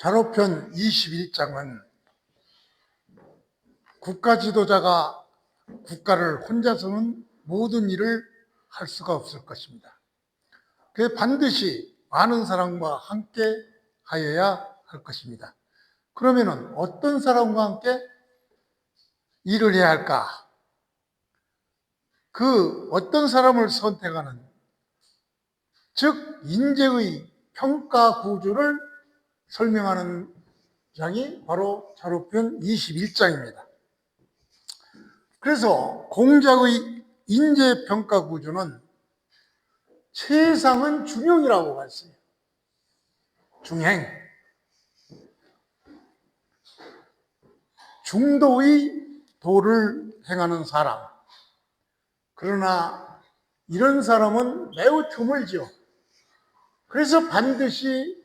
잔호편 21장은 국가 지도자가 국가를 혼자서는 모든 일을 할 수가 없을 것입니다. 그래서 반드시 많은 사람과 함께 하여야 할 것입니다. 그러면은 어떤 사람과 함께 일을 해야 할까? 그 어떤 사람을 선택하는, 즉 인재의 평가 구조를 설명하는 장이 바로 잔호편 21장입니다. 그래서 공작의 인재 평가 구조는 최상은 중형이라고 봤어요. 중행. 중도의 도를 행하는 사람. 그러나 이런 사람은 매우 드물죠. 그래서 반드시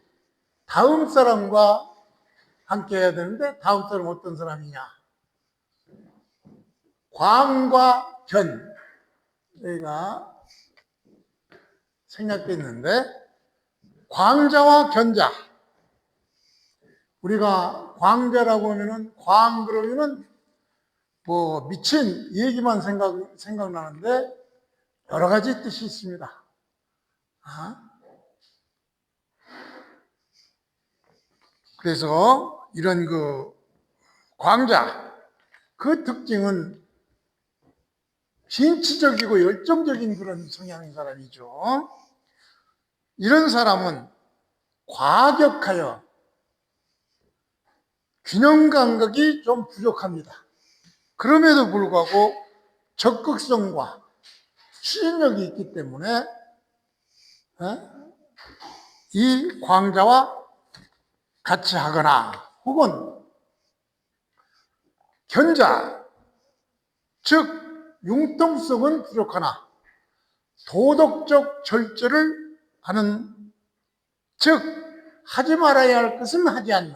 다음 사람과 함께 해야 되는데, 다음 사람은 어떤 사람이냐? 광과 견. 여기가 생략되어 있는데, 광자와 견자. 우리가 광자라고 하면은, 광 그러면은 뭐 미친 얘기만 생각나는데 여러 가지 뜻이 있습니다. 그래서 이런 그 광자, 그 특징은 진취적이고 열정적인 그런 성향의 사람이죠. 이런 사람은 과격하여 균형 감각이 좀 부족합니다. 그럼에도 불구하고 적극성과 추진력이 있기 때문에 이 광자와 같이 하거나, 혹은 견자, 즉 융통성은 부족하나 도덕적 절제를 하는, 즉 하지 말아야 할 것은 하지 않는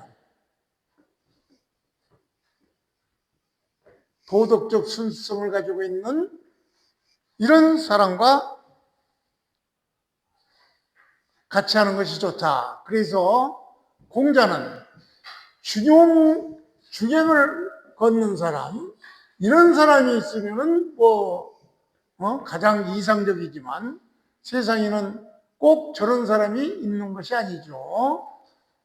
도덕적 순수성을 가지고 있는 이런 사람과 같이 하는 것이 좋다. 그래서 공자는 중행을 걷는 사람, 이런 사람이 있으면은 가장 이상적이지만, 세상에는 꼭 저런 사람이 있는 것이 아니죠.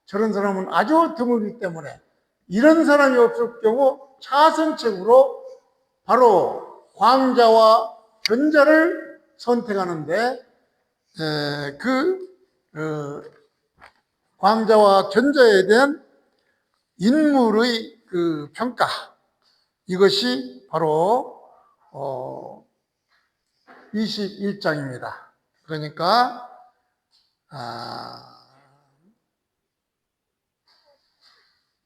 저런 사람은 아주 드물기 때문에 이런 사람이 없을 경우 차선책으로 바로 광자와 견자를 선택하는데, 광자와 견자에 대한 인물의 그 평가, 이것이 바로 21장입니다. 그러니까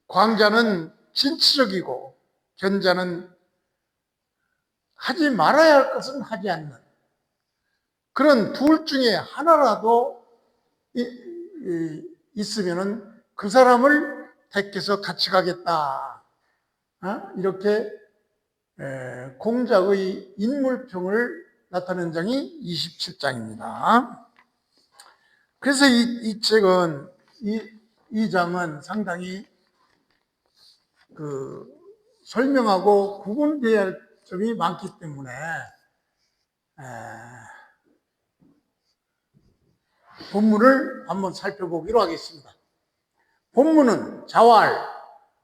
광자는 진취적이고 견자는 하지 말아야 할 것은 하지 않는, 그런 둘 중에 하나라도 있으면은 그 사람을 택해서 같이 가겠다. 이렇게 공작의 인물평을 나타낸 장이 27장입니다. 그래서 이 책은, 이 장은 상당히 설명하고 구분되어야 할 점이 많기 때문에 본문을 한번 살펴보기로 하겠습니다. 본문은 자활,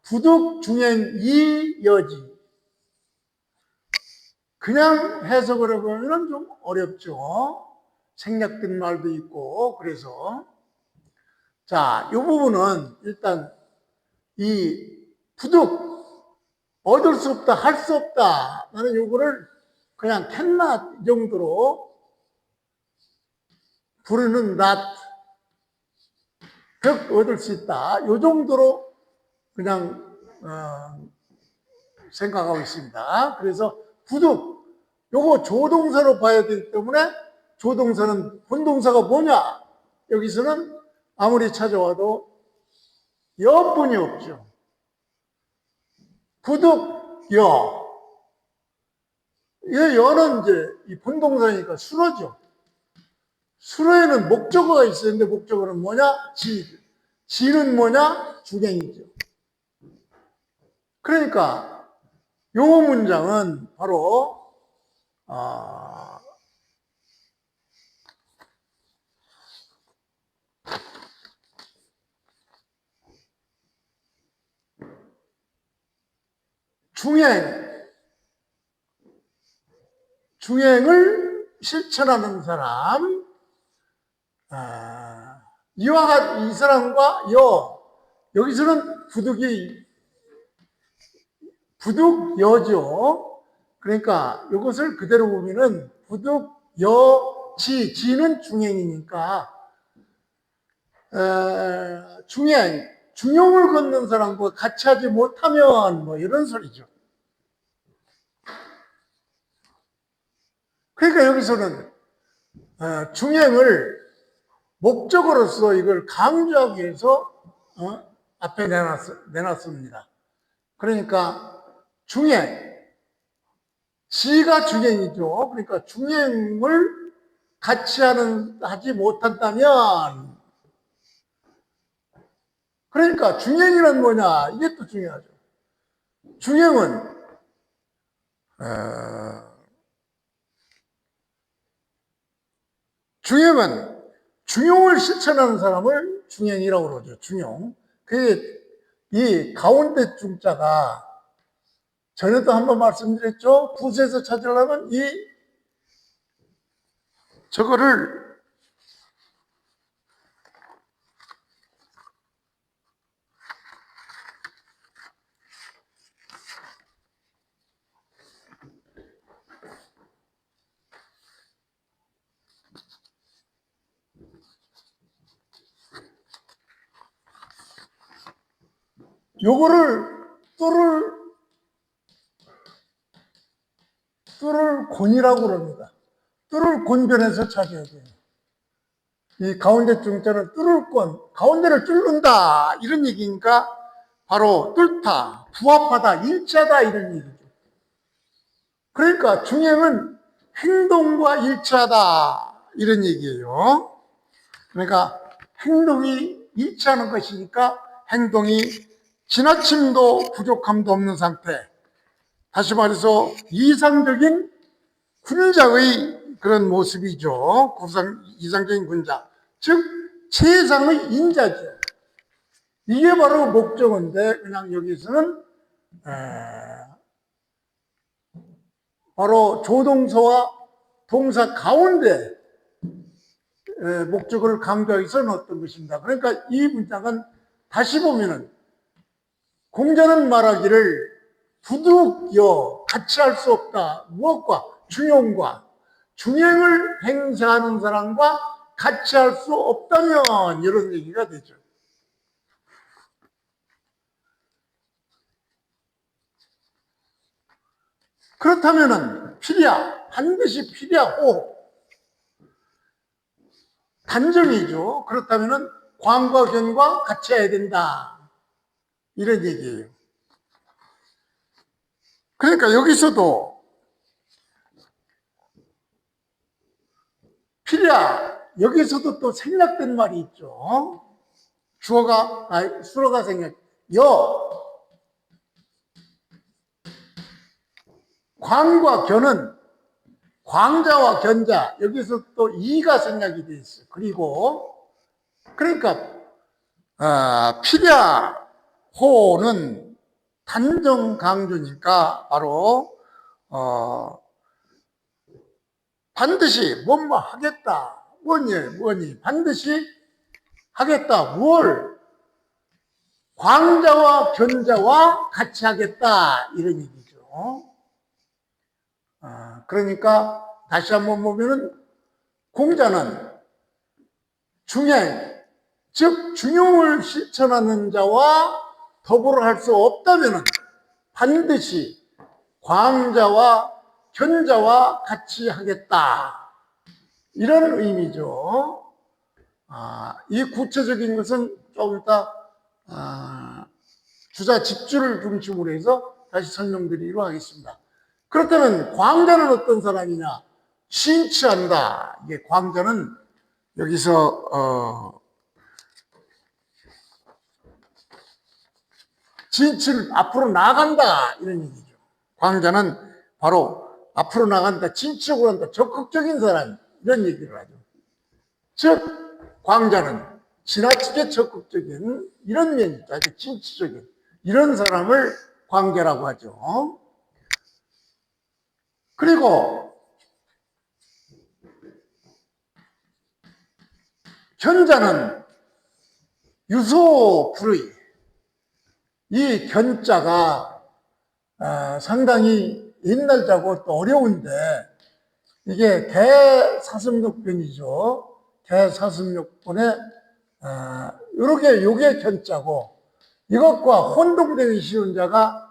부득 중행 이여지. 그냥 해석을 해보면 좀 어렵죠. 생략된 말도 있고. 그래서 자, 이 부분은 일단 이 부득, 얻을 수 없다, 할 수 없다, 나는 요거를 그냥 캔낫 정도로 부르는 낫, 벽 얻을 수 있다, 요 정도로 그냥 생각하고 있습니다. 그래서 부득, 요거 조동사로 봐야 되기 때문에, 조동사는 본동사가 뭐냐? 여기서는 아무리 찾아와도 여뿐이 없죠. 부득 여. 이 여는 이제 이 본동사니까 수로죠. 수로에는 목적어가 있었는데, 목적어는 뭐냐? 지는 뭐냐? 중행이죠. 그러니까 요 문장은 바로 중행을 실천하는 사람, 이와 같은 이 사람과 여기서는 부득여죠. 그러니까 이것을 그대로 보면은 지는 중행이니까 중용을 걷는 사람과 같이 하지 못하면 뭐 이런 소리죠. 그러니까 여기서는 중행을 목적으로서 이걸 강조하기 위해서 앞에 내놨습니다. 그러니까 지가 중행이죠. 그러니까 중행을 같이 하지 못한다면, 그러니까 중행이란 뭐냐? 이게 또 중요하죠. 중행은 중용을 실천하는 사람을 중행이라고 그러죠. 중용. 그게 이 가운데 중자가 전에도 한번 말씀드렸죠. 부수에서 찾으려면 저거를 요거를 뚫을 곤이라고 그럽니다. 뚫을 곤변에서 찾아야 돼요. 이 가운데 중자는 뚫을 곤, 가운데를 뚫는다 이런 얘기니까 바로 뚫다, 부합하다, 일치하다 이런 얘기죠. 그러니까 중행은 행동과 일치하다 이런 얘기예요. 그러니까 행동이 일치하는 것이니까 행동이 지나침도 부족함도 없는 상태, 다시 말해서 이상적인 군자의 그런 모습이죠. 이상적인 군자, 즉 최상의 인자죠. 이게 바로 목적인데 그냥 여기서는 바로 조동사와 동사 가운데 목적을 강조하기 위해서 넣었던 것입니다. 그러니까 이 문장은 다시 보면은 공자는 말하기를 부득여 같이 할 수 없다. 무엇과? 중용과. 중행을 행사하는 사람과 같이 할 수 없다면 이런 얘기가 되죠. 그렇다면은 반드시 필야호 단정이죠. 그렇다면은 광과 견과 같이 해야 된다. 이런 얘기예요. 그러니까 여기서도 여기서도 또 생략된 말이 있죠. 수어가 광과 견은 광자와 견자, 여기서 또 이가 생략이 되어 있어요. 그러니까 필야호는 단정 강조니까 바로 반드시 뭐뭐 하겠다. 뭐니 반드시 하겠다. 뭘? 광자와 견자와 같이 하겠다. 이런 얘기죠. 그러니까 다시 한번 보면은 공자는 중행, 즉 중용을 실천하는 자와 더불어 할 수 없다면 반드시 광자와 견자와 같이 하겠다. 이런 의미죠. 이 구체적인 것은 좀 이따 주자 집주를 중심으로 해서 다시 설명드리도록 하겠습니다. 그렇다면 광자는 어떤 사람이냐? 신취한다. 이게 광자는 여기서 진치를 앞으로 나간다 이런 얘기죠. 광자는 바로 앞으로 나간다, 진취적으로 한다, 적극적인 사람 이런 얘기를 하죠. 즉 광자는 지나치게 적극적인 이런 면이 있다. 아주 진취적인 이런 사람을 광자라고 하죠. 그리고 견자는 유소 불의, 이 견자가 상당히 옛날 자고 또 어려운데 이게 대사슴록변이죠. 대사슴록변에 요게 견자고 이것과 혼동되기 쉬운 자가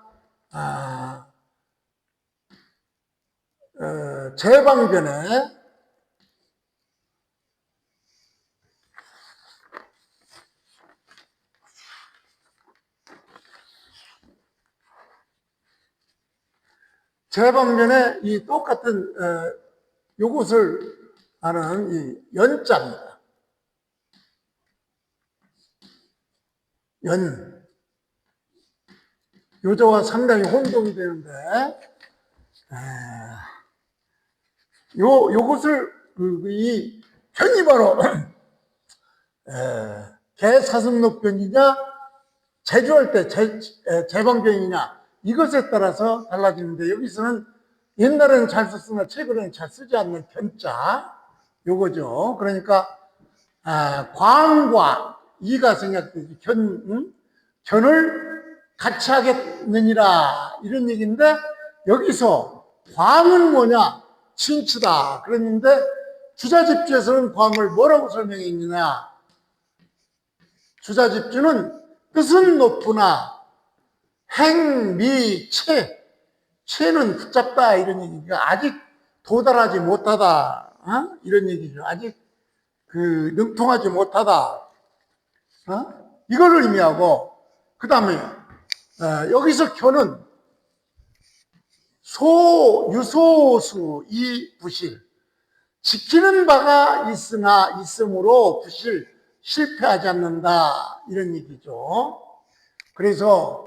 제방변에 이 똑같은 요것을 하는 이 연자입니다. 요자와 상당히 혼동이 되는데 요것을 이 편이 바로 개사슴록변이냐 제주할 때 제방변이냐 이것에 따라서 달라지는데 여기서는 옛날에는 잘 썼으나 최근에는 잘 쓰지 않는 편자 요거죠. 그러니까 광과 이가 생략되지 견을 같이 하겠느니라 이런 얘기인데 여기서 광은 뭐냐? 진치다 그랬는데 주자집주에서는 광을 뭐라고 설명했느냐? 주자집주는 뜻은 높으나 행, 미, 체는 붙잡다 이런 얘기죠. 아직 도달하지 못하다 이런 얘기죠. 아직 능통하지 못하다 이걸 의미하고 그 다음에 여기서 견은 유소수 이 부실 지키는 바가 있으므로 부실 실패하지 않는다 이런 얘기죠. 그래서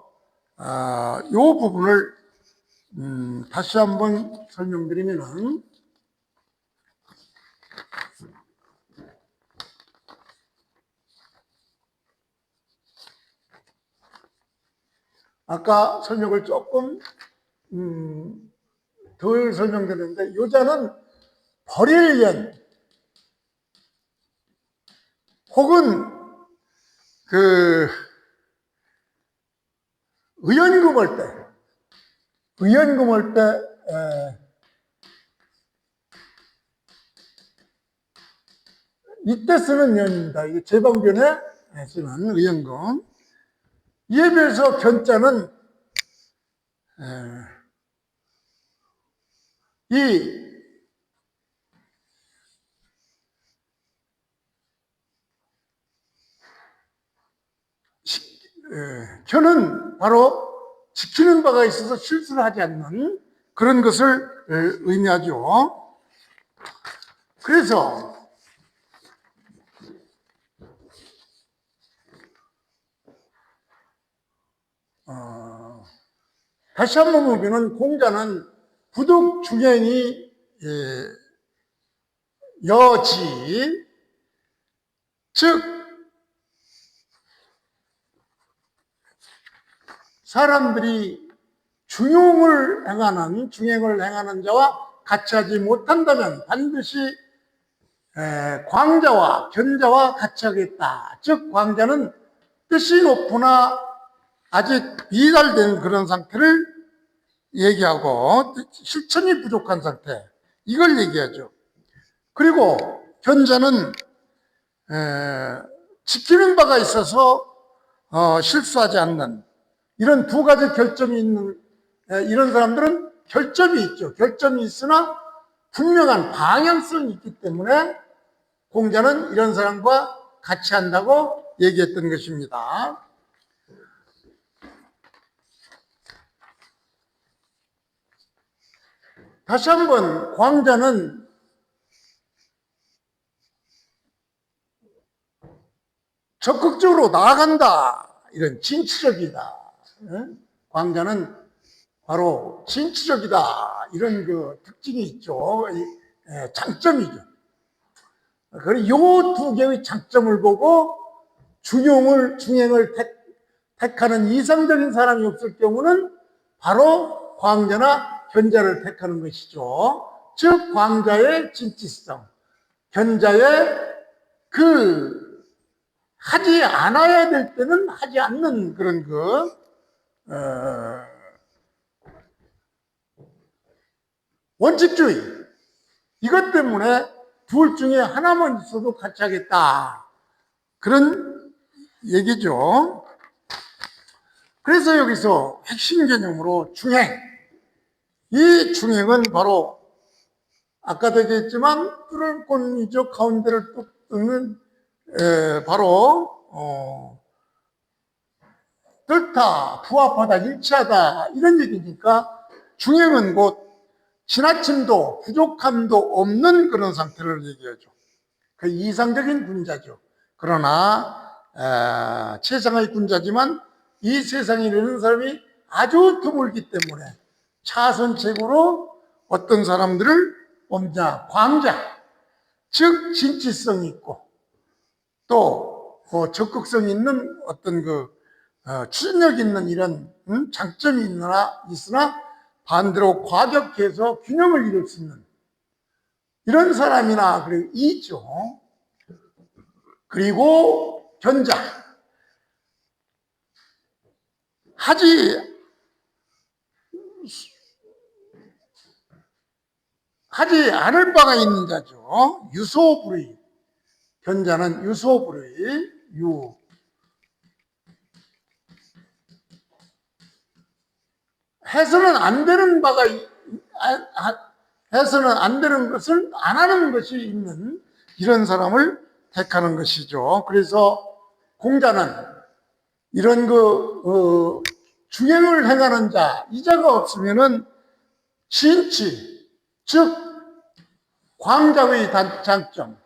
이 부분을 다시 한번 설명드리면은 아까 설명을 조금 덜 설명드렸는데 요자는 버릴 연 혹은 의연금할 때 이때 쓰는 연입니다. 이게 제방변에 쓰는 의연금. 이에 비해서 견자는 견은 바로 지키는 바가 있어서 실수를 하지 않는 그런 것을 의미하죠. 그래서 다시 한번 보면 공자는 부득 중행이 여지 즉 사람들이 중행을 행하는 자와 같이 하지 못한다면 반드시 광자와 견자와 같이 하겠다. 즉 광자는 뜻이 높으나 아직 미달된 그런 상태를 얘기하고 실천이 부족한 상태 이걸 얘기하죠. 그리고 견자는 지키는 바가 있어서 실수하지 않는 이런 두 가지 결점이 있는 이런 사람들은 결점이 있죠. 결점이 있으나 분명한 방향성이 있기 때문에 공자는 이런 사람과 같이 한다고 얘기했던 것입니다. 다시 한번 광자는 적극적으로 나아간다. 이런 진취적이다. 광자는 바로 진취적이다. 이런 그 특징이 있죠. 장점이죠. 그리고 요 두 개의 장점을 보고 중행을 택하는 이상적인 사람이 없을 경우는 바로 광자나 견자를 택하는 것이죠. 즉 광자의 진취성, 견자의 하지 않아야 될 때는 하지 않는 그런 원칙주의. 이것 때문에 둘 중에 하나만 있어도 같이 하겠다. 그런 얘기죠. 그래서 여기서 핵심 개념으로 중행. 이 중행은 바로 아까도 얘기했지만 뚫을 꽃이죠. 가운데를 뚝 뚫는 바로 뚫다, 부합하다, 일치하다 이런 얘기니까 중행은 곧 지나침도 부족함도 없는 그런 상태를 얘기하죠. 그 이상적인 군자죠. 그러나 세상의 군자지만 이 세상에 이르는 사람이 아주 드물기 때문에 차선책으로 어떤 사람들을 뽑냐, 광자, 즉 진취성이 있고 또 적극성 있는 어떤 추진력 있는 이런 장점이 있으나 반대로 과격해서 균형을 이룰 수 있는 이런 사람이나 그리고 있죠. 그리고 견자, 하지 않을 바가 있는 자죠. 유소불의. 견자는 유소불의, 해서는 안 되는 바가, 해서는 안 되는 것을 안 하는 것이 있는 이런 사람을 택하는 것이죠. 그래서 공자는 이런 중행을 행하는 자, 이 자가 없으면은 진취, 즉, 광자의 장점,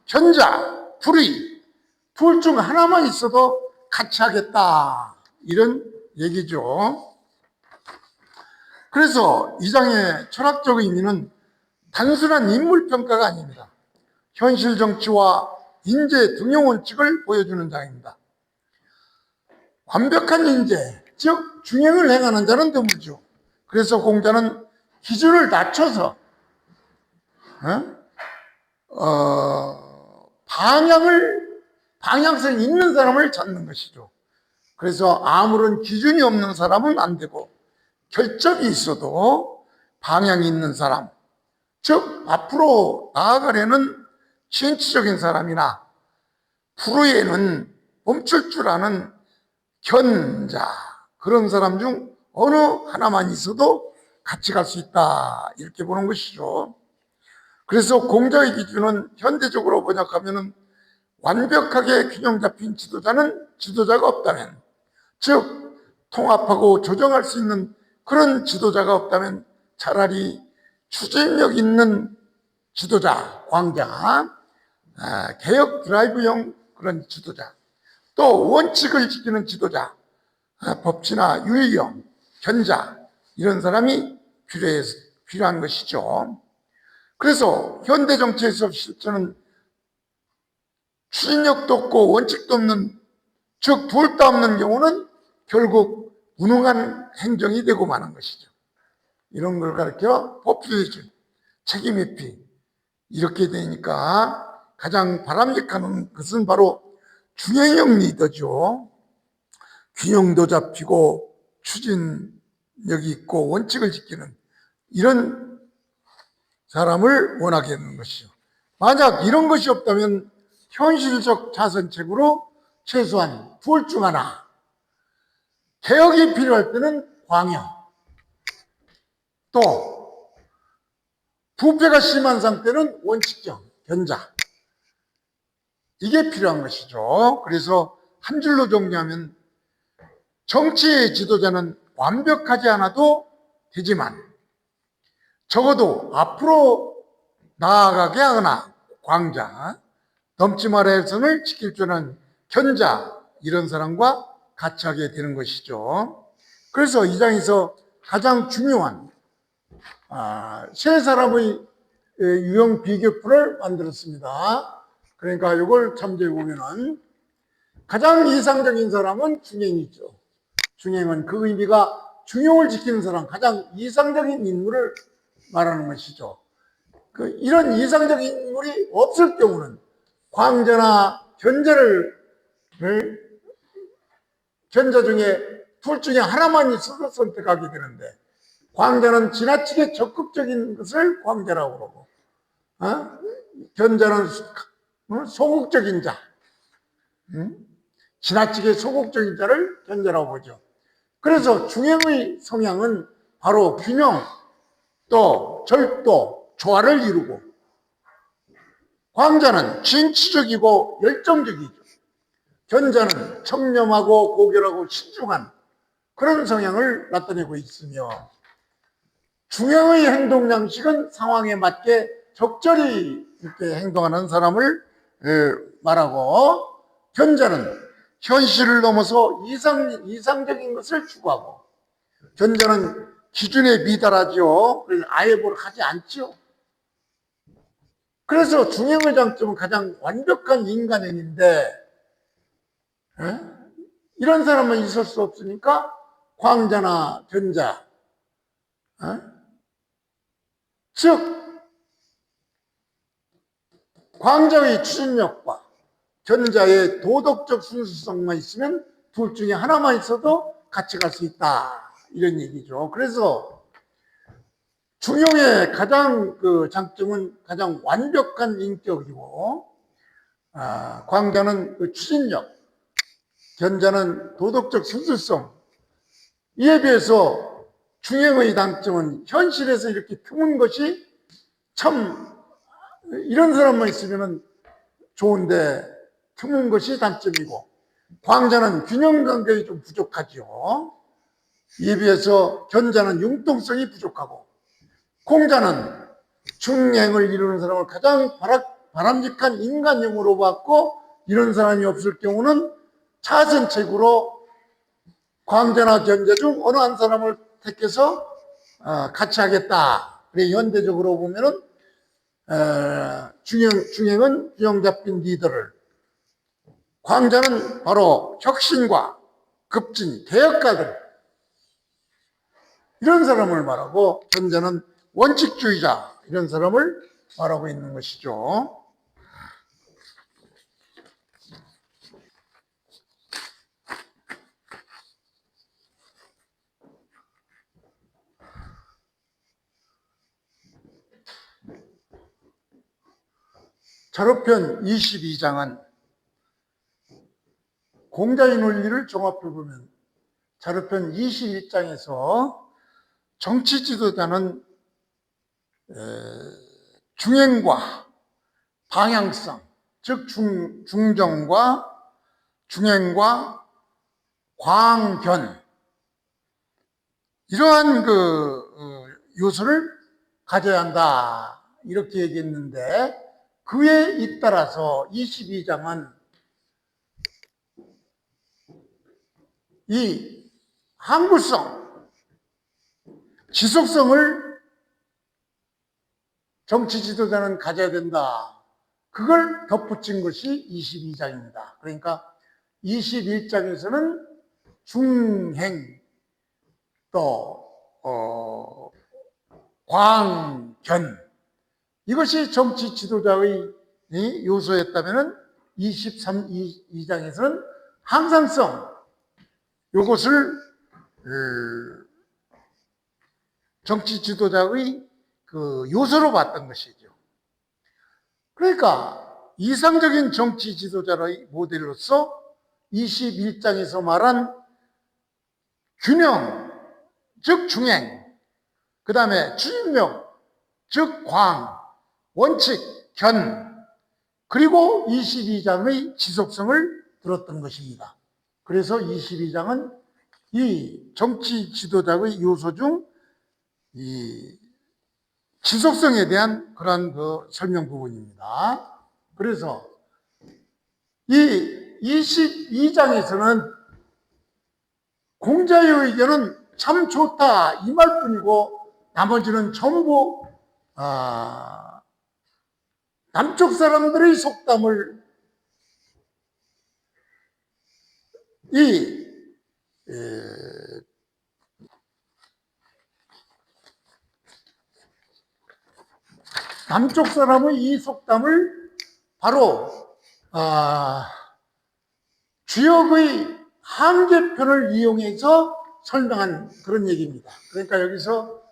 견자, 불의, 둘 중 하나만 있어도 같이 하겠다. 이런 얘기죠. 그래서 이 장의 철학적 의미는 단순한 인물평가가 아닙니다. 현실 정치와 인재 등용 원칙을 보여주는 장입니다. 완벽한 인재, 즉 중행을 행하는 자는 드물죠. 그래서 공자는 기준을 낮춰서 방향성 있는 사람을 찾는 것이죠. 그래서 아무런 기준이 없는 사람은 안 되고 결점이 있어도 방향이 있는 사람, 즉 앞으로 나아가려는 진취적인 사람이나 불의에는 멈출 줄 아는 견자, 그런 사람 중 어느 하나만 있어도 같이 갈 수 있다, 이렇게 보는 것이죠. 그래서 공자의 기준은 현대적으로 번역하면 완벽하게 균형 잡힌 지도자가 없다면, 즉 통합하고 조정할 수 있는 그런 지도자가 없다면 차라리 추진력 있는 지도자, 광자, 개혁 드라이브형 그런 지도자, 또 원칙을 지키는 지도자, 법치나 윤리형, 견자, 이런 사람이 필요한 것이죠. 그래서 현대 정치에서 실제는 추진력도 없고 원칙도 없는, 즉 둘 다 없는 경우는 결국 무능한 행정이 되고 마는 것이죠. 이런 걸 가르쳐 포퓰리즘, 책임회피, 이렇게 되니까 가장 바람직한 것은 바로 중행형 리더죠. 균형도 잡히고 추진력이 있고 원칙을 지키는 이런 사람을 원하게 되는 것이죠. 만약 이런 것이 없다면 현실적 자선책으로 최소한 둘 중 하나, 개혁이 필요할 때는 광역, 또 부패가 심한 상태는 원칙적, 견자, 이게 필요한 것이죠. 그래서 한 줄로 정리하면 정치의 지도자는 완벽하지 않아도 되지만 적어도 앞으로 나아가게 하거나 광자, 넘지 말아야 할 선을 지킬 줄 아는 견자, 이런 사람과 같이 하게 되는 것이죠. 그래서 이 장에서 가장 중요한 세 사람의 유형 비교표를 만들었습니다. 그러니까 이걸 참조해 보면은 가장 이상적인 사람은 중행이죠. 중행은 그 의미가 중용을 지키는 사람, 가장 이상적인 인물을 말하는 것이죠. 이런 이상적인 인물이 없을 경우는 광자나 견자 중에 둘 중에 하나만 있어서 선택하게 되는데, 광자는 지나치게 적극적인 것을 광자라고 그러고, 견자는 소극적인 자, 지나치게 소극적인 자를 견자라고 보죠. 그래서 중행의 성향은 바로 균형, 또 절도, 조화를 이루고, 광자는 진취적이고 열정적이죠. 견자는 청렴하고 고결하고 신중한 그런 성향을 나타내고 있으며, 중형의 행동 양식은 상황에 맞게 적절히 이렇게 행동하는 사람을 말하고, 견자는 현실을 넘어서 이상적인 것을 추구하고, 견자는 기준에 미달하지요. 그래서 아예 뭘 하지 않지요. 그래서 중형의 장점은 가장 완벽한 인간형인데, 이런 사람은 있을 수 없으니까 광자나 견자, 즉 광자의 추진력과 견자의 도덕적 순수성만 있으면 둘 중에 하나만 있어도 같이 갈 수 있다, 이런 얘기죠. 그래서 중용의 가장 장점은 가장 완벽한 인격이고, 광자는 추진력, 견자는 도덕적 순수성. 이에 비해서 중형의 단점은 현실에서 이렇게 드문 것이, 참 이런 사람만 있으면 좋은데 드문 것이 단점이고, 광자는 균형 감각이 좀 부족하죠. 이에 비해서 견자는 융통성이 부족하고, 공자는 중행을 이루는 사람을 가장 바람직한 인간형으로 봤고, 이런 사람이 없을 경우는 차선책으로 광자나 견자 중 어느 한 사람을 택해서 같이 하겠다. 그래, 현대적으로 보면은 중행은 균형 잡힌 리더를, 광자는 바로 혁신과 급진, 개혁가들, 이런 사람을 말하고, 견자는 원칙주의자, 이런 사람을 말하고 있는 것이죠. 자료편 22장은 공자의 논리를 종합해 보면, 자료편 21장에서 정치 지도자는 중행과 방향성, 즉 중정과 중행과 광견, 이러한 요소를 가져야 한다, 이렇게 얘기했는데, 그에 잇따라서 22장은 이 항구성, 지속성을 정치 지도자는 가져야 된다, 그걸 덧붙인 것이 22장입니다. 그러니까 21장에서는 중행, 또 광견, 이것이 정치 지도자의 요소였다면 23장에서는 항상성, 이것을 정치 지도자의 요소로 봤던 것이죠. 그러니까 이상적인 정치 지도자의 모델로서 21장에서 말한 균형, 즉 중행, 그 다음에 추진력, 즉 광, 원칙, 견, 그리고 22장의 지속성을 들었던 것입니다. 그래서 22장은 이 정치 지도자의 요소 중 이 지속성에 대한 그런 설명 부분입니다. 그래서 이 22장에서는 공자의 의견은 참 좋다 이 말뿐이고 나머지는 전부 남쪽 사람들의 속담을 남쪽 사람의 이 속담을 바로 주역의 한계편을 이용해서 설명한 그런 얘기입니다. 그러니까 여기서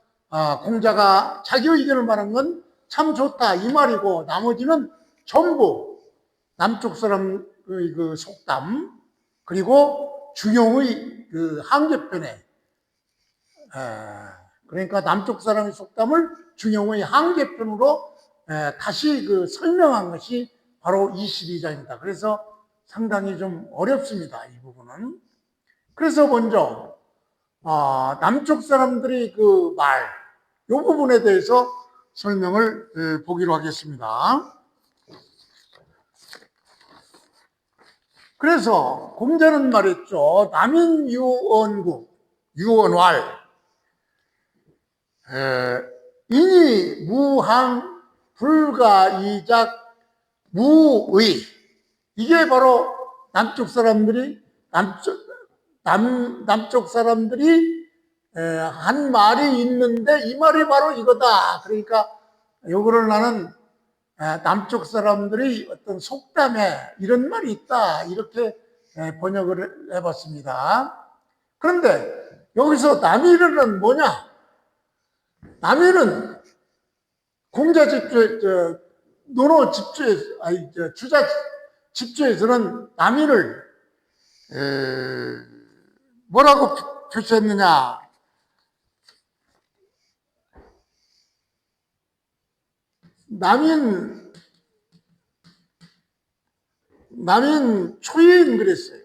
공자가 자기 의견을 말한 건 참 좋다 이 말이고 나머지는 전부 남쪽 사람의 그 속담 그리고 중용의 그 한계편에 그러니까 남쪽 사람의 속담을 중용의 한계편으로 다시 그 설명한 것이 바로 22장입니다. 그래서 상당히 좀 어렵습니다. 이 부분은. 그래서 먼저 남쪽 사람들이 그 말, 이 부분에 대해서 설명을 보기로 하겠습니다. 그래서 공자는 말했죠. 남인유언국, 유언왈, 인이 무항 불가이작 무의. 이게 바로 남쪽 사람들이 남쪽 사람들이 한 말이 있는데 이 말이 바로 이거다. 그러니까 요거를 나는 남쪽 사람들이 어떤 속담에 이런 말이 있다 이렇게 번역을 해봤습니다. 그런데 여기서 남이르는 뭐냐? 남이는 공자 집주에 논어 집주에 주자 집주에서는 남이를 뭐라고 표시했느냐? 남인 초인 그랬어요.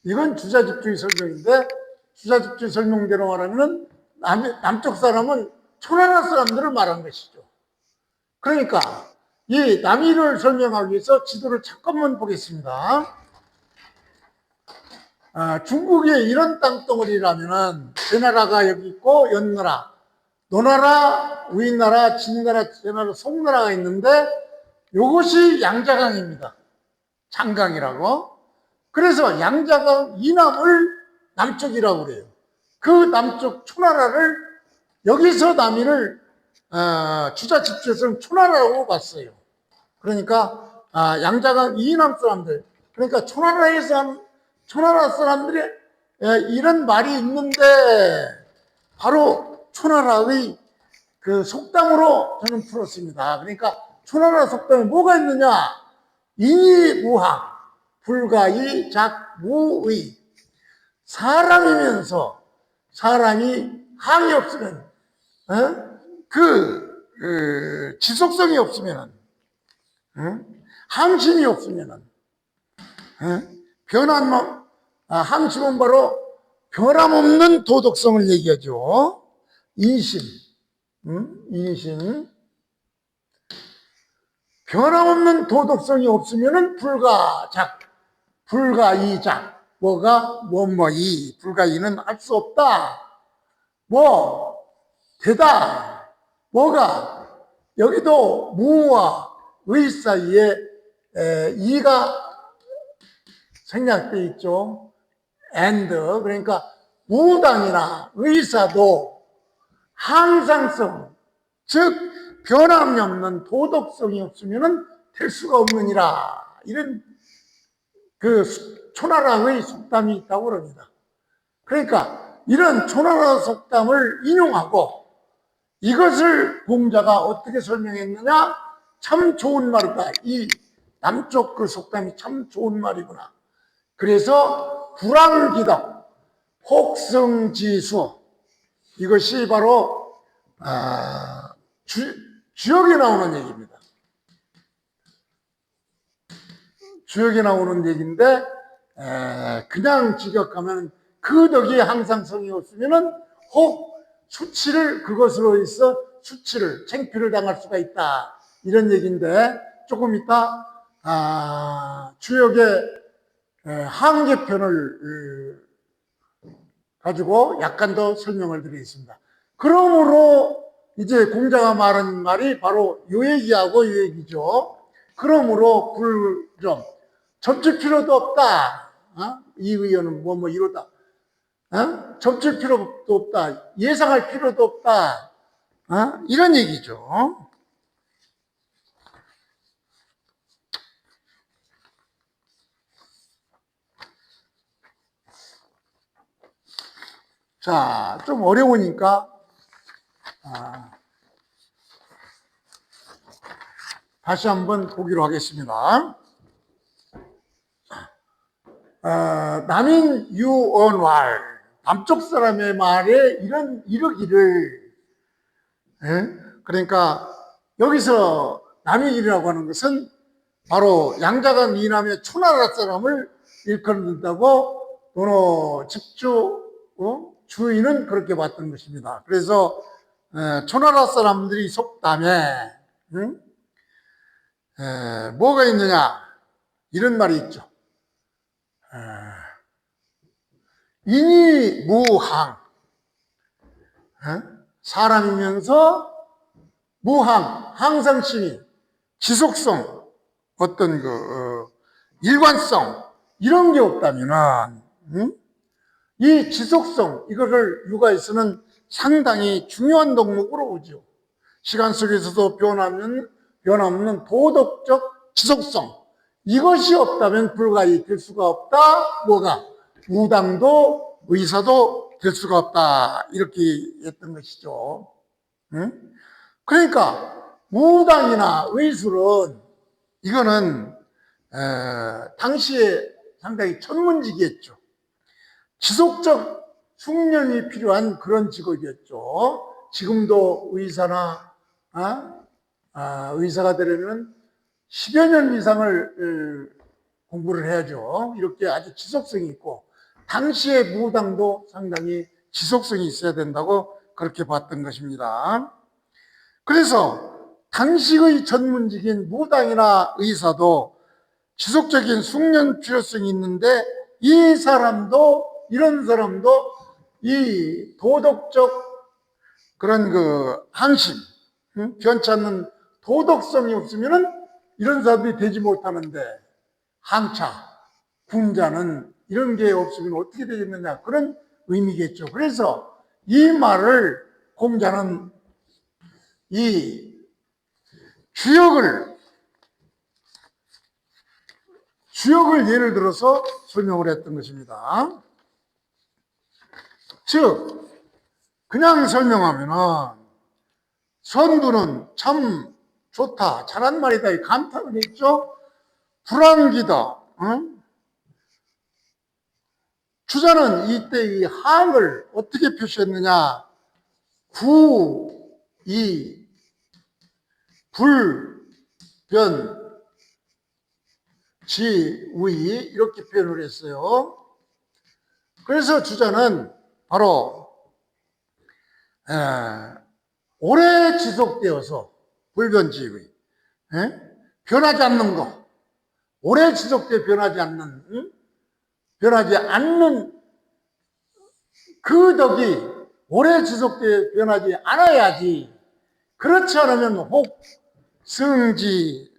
이건 주자집주의 설명인데 주자집주의 설명대로 말하면 남쪽 사람은 초나라 사람들을 말한 것이죠. 그러니까 이 남이를 설명하기 위해서 지도를 잠깐만 보겠습니다. 중국에 이런 땅덩어리라면은 제나라가 여기 있고 연나라, 노나라, 우인나라, 진나라, 제나라, 송나라가 있는데 이것이 양자강입니다. 장강이라고. 그래서 양자강 이남을 남쪽이라고 그래요. 그 남쪽 초나라를 여기서 남이를 주자 집주에서는 초나라라고 봤어요. 그러니까 양자강 이남 사람들, 그러니까 초나라 사람들이 이런 말이 있는데 바로 초나라의 그 속담으로 저는 풀었습니다. 그러니까 초나라 속담에 뭐가 있느냐? 인이무항, 불가이, 작무의. 사람이면서 사람이 항이 없으면, 지속성이 없으면, 항심이 없으면, 항심은 바로 변함없는 도덕성을 얘기하죠. 인심. 변함없는 도덕성이 없으면 불가이작. 뭐이. 불가이는 할 수 없다. 되다. 여기도 무와 의 사이에 이가 생략되어 있죠. and. 그러니까 무당이나 의사도 항상성, 즉 변함이 없는 도덕성이 없으면 될 수가 없느니라. 이런 그 초나라의 속담이 있다고 그럽니다. 그러니까 이런 초나라 속담을 인용하고 이것을 공자가 어떻게 설명했느냐? 참 좋은 말이다. 이 남쪽 그 속담이 참 좋은 말이구나. 그래서 불황기덕, 혹성지수, 이것이 바로 주역에 나오는 얘기입니다. 주역에 나오는 얘기인데 그냥 직역하면 그 덕이 항상성이 없으면 혹 수치를 그것으로 해서 창피를 당할 수가 있다. 이런 얘기인데 조금 이따 주역에 항계편을 가지고 약간 더 설명을 드리겠습니다. 그러므로 이제 공자가 말한 말이 바로 요 얘기하고 요 얘기죠. 그러므로 불좀 점칠 필요도 없다. 이 의원은 뭐 이러다. 점칠 필요도 없다. 예상할 필요도 없다. 이런 얘기죠. 자, 좀 어려우니까 다시 한번 보기로 하겠습니다. 남인 유언왈, 남쪽 사람의 말에 이러기를, 그러니까 여기서 남인이라고 하는 것은 바로 양자가 미남의 초나라 사람을 일컫는다고 도노 집주 주인은 그렇게 봤던 것입니다. 그래서 초나라 사람들이 속담에 뭐가 있느냐 이런 말이 있죠. 인이 무항, 사람이면서 무항, 항상심이, 지속성, 어떤 일관성 이런 게 없다면은 이 지속성 이거를 육아에서는 상당히 중요한 덕목으로 보죠. 시간 속에서도 변함없는 도덕적 지속성 이것이 없다면 불가히 될 수가 없다. 뭐가? 무당도 의사도 될 수가 없다. 이렇게 했던 것이죠. 그러니까 무당이나 의술은 이거는 당시에 상당히 천문직이었죠. 지속적 숙련이 필요한 그런 직업이었죠. 지금도 의사나 의사가 되려면 10여 년 이상을 공부를 해야죠. 이렇게 아주 지속성이 있고 당시의 무당도 상당히 지속성이 있어야 된다고 그렇게 봤던 것입니다. 그래서 당시의 전문직인 무당이나 의사도 지속적인 숙련 필요성이 있는데 이 사람도 이런 사람도 이 도덕적 그런 항심, 변치 않는 도덕성이 없으면은 이런 사람들이 되지 못하는데 항차, 군자는 이런 게 없으면 어떻게 되겠느냐 그런 의미겠죠. 그래서 이 말을 공자는 이 주역을 예를 들어서 설명을 했던 것입니다. 즉 그냥 설명하면은 선두는 참 좋다, 잘한 말이다 이 감탄을 했죠. 불안기다. 주자는 이때 이 항을 어떻게 표시했느냐? 불변 지의 이렇게 표현을 했어요. 그래서 주자는 바로 오래 지속되어서 불변지의 변하지 않는 것, 오래 지속되어 변하지 않는 그 덕이 오래 지속되어 변하지 않아야지. 그렇지 않으면 혹 승지수,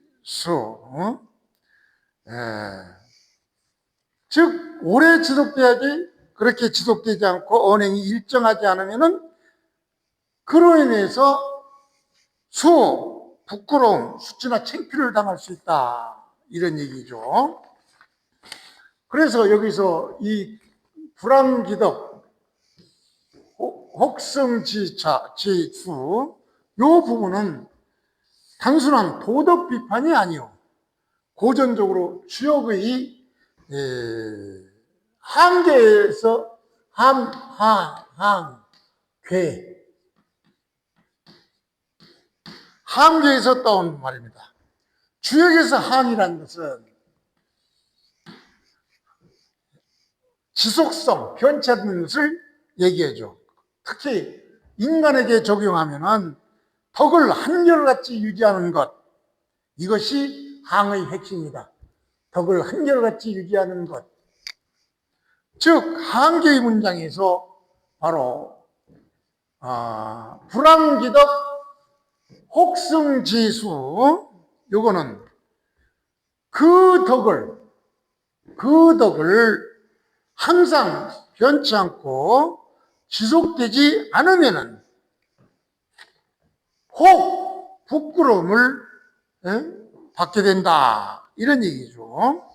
즉 오래 지속돼야지. 그렇게 지속되지 않고 언행이 일정하지 않으면은 그로 인해서 부끄러움, 수치나 창피를 당할 수 있다. 이런 얘기죠. 그래서 여기서 이 불황기덕, 혹성지수 요 부분은 단순한 도덕 비판이 아니요. 고전적으로 주역의 한계에서 한계에서 따온 말입니다. 주역에서 항이라는 것은 지속성, 변치 않는 것을 얘기해줘. 특히 인간에게 적용하면은 덕을 한결같이 유지하는 것, 이것이 항의 핵심이다. 덕을 한결같이 유지하는 것. 즉 한계의 문장에서 바로 불황기덕 혹승지수, 요거는 그 덕을 항상 변치 않고 지속되지 않으면은 혹 부끄러움을 받게 된다, 이런 얘기죠.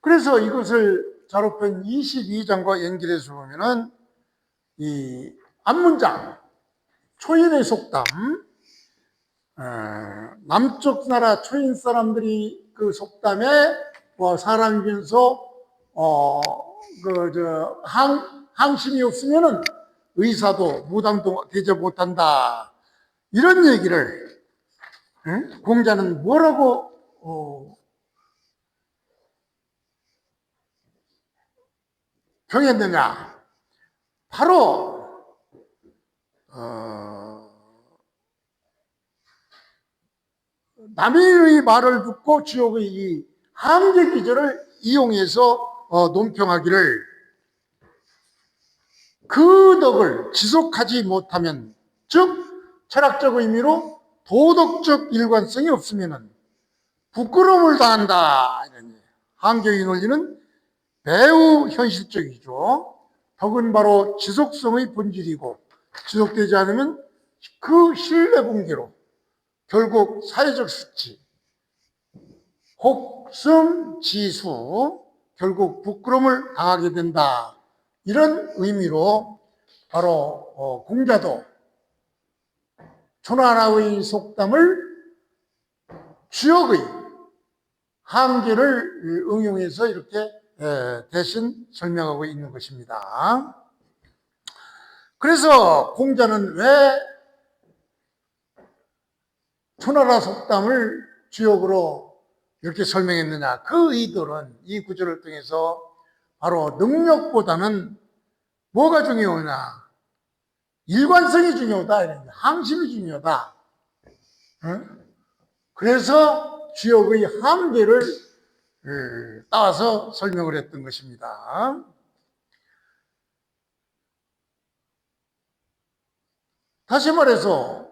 그래서 이것을 자료편 22장과 연결해서 보면은 이 앞문장 초인의 속담, 남쪽 나라 초인 사람들이 그 속담에 사람이면서 항심이 없으면은 의사도 무당도 되지 못한다, 이런 얘기를 공자는 뭐라고 평했느냐? 바로 남의 말을 듣고 지옥의 이 한계 기절을 이용해서 논평하기를, 그 덕을 지속하지 못하면, 즉 철학적 의미로 도덕적 일관성이 없으면 부끄러움을 당한다. 한계의 논리는 매우 현실적이죠. 덕은 바로 지속성의 본질이고 지속되지 않으면 그 신뢰 붕괴로 결국 사회적 수치, 혹승 지수, 결국 부끄러움을 당하게 된다, 이런 의미로 바로 공자도 조나라의 속담을 지역의 한계를 응용해서 이렇게 대신 설명하고 있는 것입니다. 그래서 공자는 왜 초나라 속담을 주역으로 이렇게 설명했느냐? 그 의도는 이 구절을 통해서 바로 능력보다는 뭐가 중요하냐? 일관성이 중요하다, 항심이 중요하다. 그래서 주역의 한계를 따서 설명을 했던 것입니다. 다시 말해서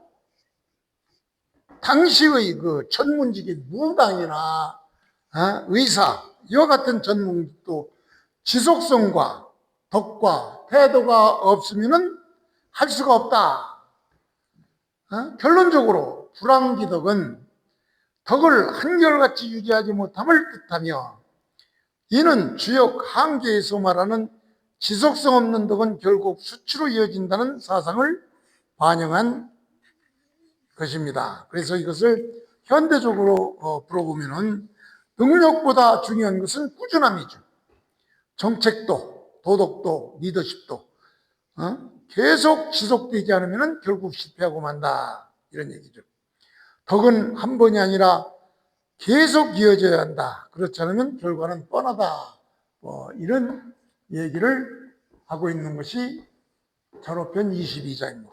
당시의 그 전문직인 무당이나 의사, 이와 같은 전문직도 지속성과 덕과 태도가 없으면 할 수가 없다. 결론적으로 불황기덕은 덕을 한결같이 유지하지 못함을 뜻하며, 이는 주역 한계에서 말하는 지속성 없는 덕은 결국 수치로 이어진다는 사상을 반영한 것입니다. 그래서 이것을 현대적으로 풀어보면 능력보다 중요한 것은 꾸준함이죠. 정책도, 도덕도, 리더십도 계속 지속되지 않으면 결국 실패하고 만다, 이런 얘기죠. 덕은 한 번이 아니라 계속 이어져야 한다. 그렇지 않으면 결과는 뻔하다. 이런 얘기를 하고 있는 것이 자료편 22장입니다.